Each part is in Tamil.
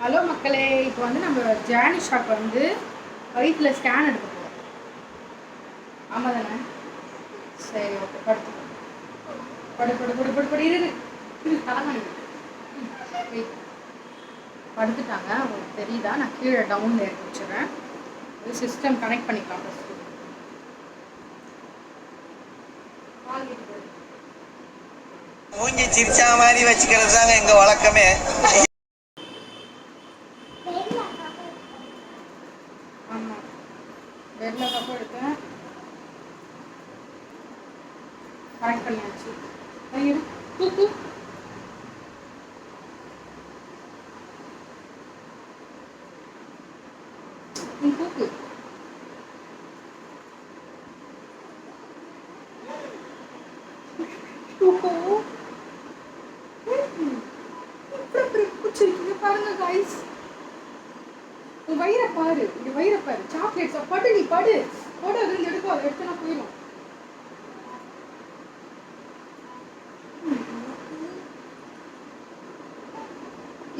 ஹலோ மக்களே, இப்போ வந்து நம்ம ஜானிஷாக்கு வந்து வயிற்றில் ஸ்கேன் எடுக்க போகிறோம். ஆமாம் தானே? சரி, ஓகே. படுத்து படு படு படு படு படு இரு தலைமணி படுத்துட்டாங்க. உங்களுக்கு தெரியுதா? நான் கீழே டவுனில் எடுத்து வச்சுறேன். சிஸ்டம் கனெக்ட் பண்ணிக்கலாம் ஃபஸ்ட்டு. மூஞ்சி சிரிச்சா மாதிரி வச்சுக்கிறது தாங்க எங்க வழக்கமே. ஆமாம், பெட்டில் கப்பம் எடுத்தேன், கனெக்ட் பண்ணியாச்சு. தூக்கு தூக்கு பாருங்க गाइस, உன் வயிறை பாரு, இங்க வயிறை பாரு. சாக்லேட்ஸ் படு, நீ படு போடு. அது எடுக்கோ, அதை எடுத்து நான் போயிடும்.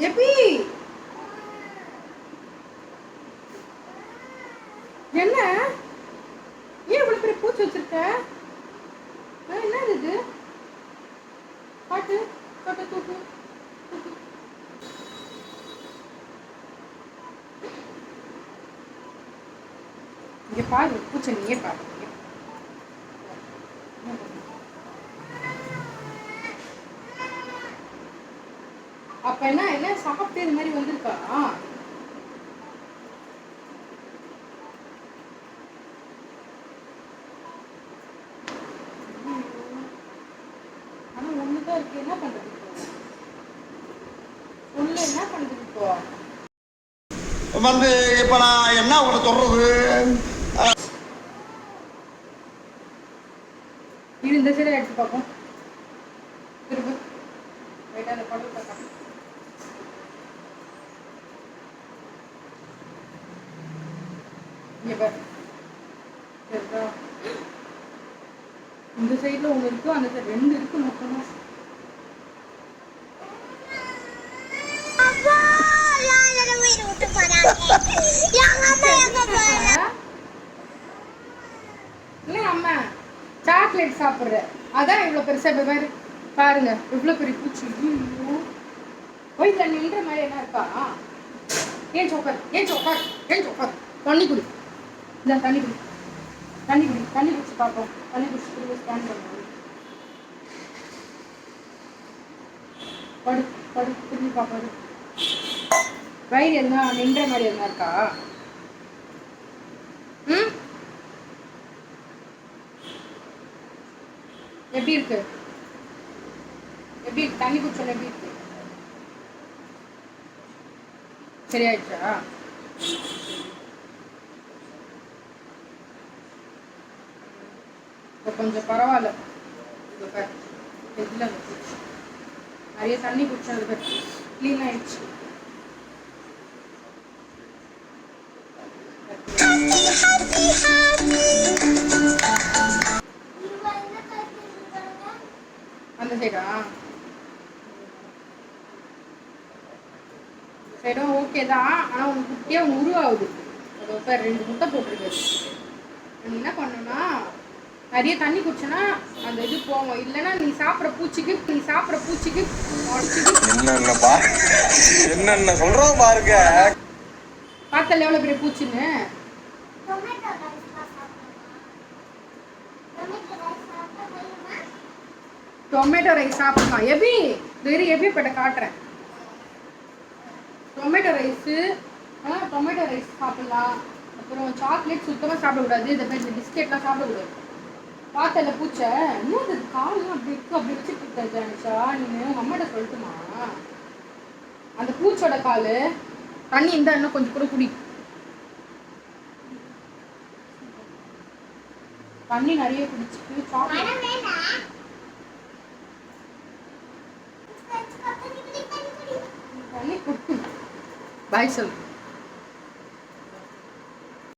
எப்பி என்ன ஏன் இவ்வளவு பெரிய பூச்சி வச்சிருக்க? என்ன இது? பாட்டு பாட்டு தூக்கு தூக்கு. இங்க பாரு, பூச்சி நீயே பாரு. அப்ப என்ன என்ன சாப்பிட்டு இது மாதிரி வந்திருக்கா? ஆனா ஒண்ணுதான் இருக்கு. என்ன பண்றது உள்ள? என்ன பண்றது இப்போ? வந்து இப்ப நான் என்ன உங்களை சொல்றது? இது இந்த சைடு எடுத்து பார்ப்போம். திரும்ப ரைட்டா அந்த படம் பார்க்கலாம். இங்க பாரு, சரிதா? இந்த சைடுல ஒண்ணு இருக்கு, அந்த சைடு ரெண்டு இருக்கு மொத்தமா. அம்மா சாக்லேட் சாப்பிடுற, அதான் இவ்வளவு பெருசா. பாரு பாருங்க, இவ்வளவு பெரிய பூச்சி. வயிற்றுல நின்ற மாதிரி என்ன இருக்கா? ஏன் சோக்கார், ஏன் சோக்கார், ஏன் சோக்கார். தண்ணி குடி, இந்த தண்ணி குடி, தண்ணி குடி, தண்ணி குடிச்சு பார்ப்போம். தண்ணி குடிச்சு திரும்ப ஸ்கேன் பண்ணுவோம். படு படு, திரும்பி பார்ப்பாரு. வயிறு எதுனா நின்ற மாதிரி எதுனா இருக்கா? ம், எப்படி இருக்கு? எப்படி இருக்கு? தண்ணி குடிச்சோன்னு எப்படி இருக்கு? சரியாயிடுச்சா? இப்போ கொஞ்சம் பரவாயில்ல. இதில் நிறைய தண்ணி குடிச்சது க்ளீன் ஆயிடுச்சு. அந்த சைடா? சைடும் ஓகே தான். ஆனால் உனக்கு குட்டியாக ஒன்று உருவாகுது. அது இப்போ 2 முட்டை போட்டிருக்கு. நீ என்ன பண்ணணும்னா, நிறைய தண்ணி குடிச்சனா அந்த இது போவோம். இல்லைன்னா நீ சாப்பிட்ற பூச்சிக்கு என்னென்ன சொல்றோம் பாருங்க. பார்த்தல எவ்வளோ பெரிய பூச்சின்னு. டொமேட்டோ ரைஸ் சாப்பிடலாம். எப்படி எப்படி பட்ட காட்டுறேன். டொமேட்டோ ரைஸ் சாப்பிடலாம். அப்புறம் சாக்லேட் சுத்தமாக சாப்பிடக்கூடாது. இந்த மாதிரி பிஸ்கெட்லாம் சாப்பிடக்கூடாது. பார்த்தல பூச்சை. இன்னும் அது காலெலாம் அப்படி இருக்கு, அப்படி வச்சுட்டு இருக்க ஜானிஷா. நீங்க உங்க அம்மாட்ட சொல்லட்டுமா? அந்த பூச்சோட கால் தண்ணி இருந்தா இன்னும் கொஞ்சம் கூட குடி. தண்ணி நிறைய குடிச்சிட்டு சாக்லேட் தண்ணி குடி. பாய் சொல்லு.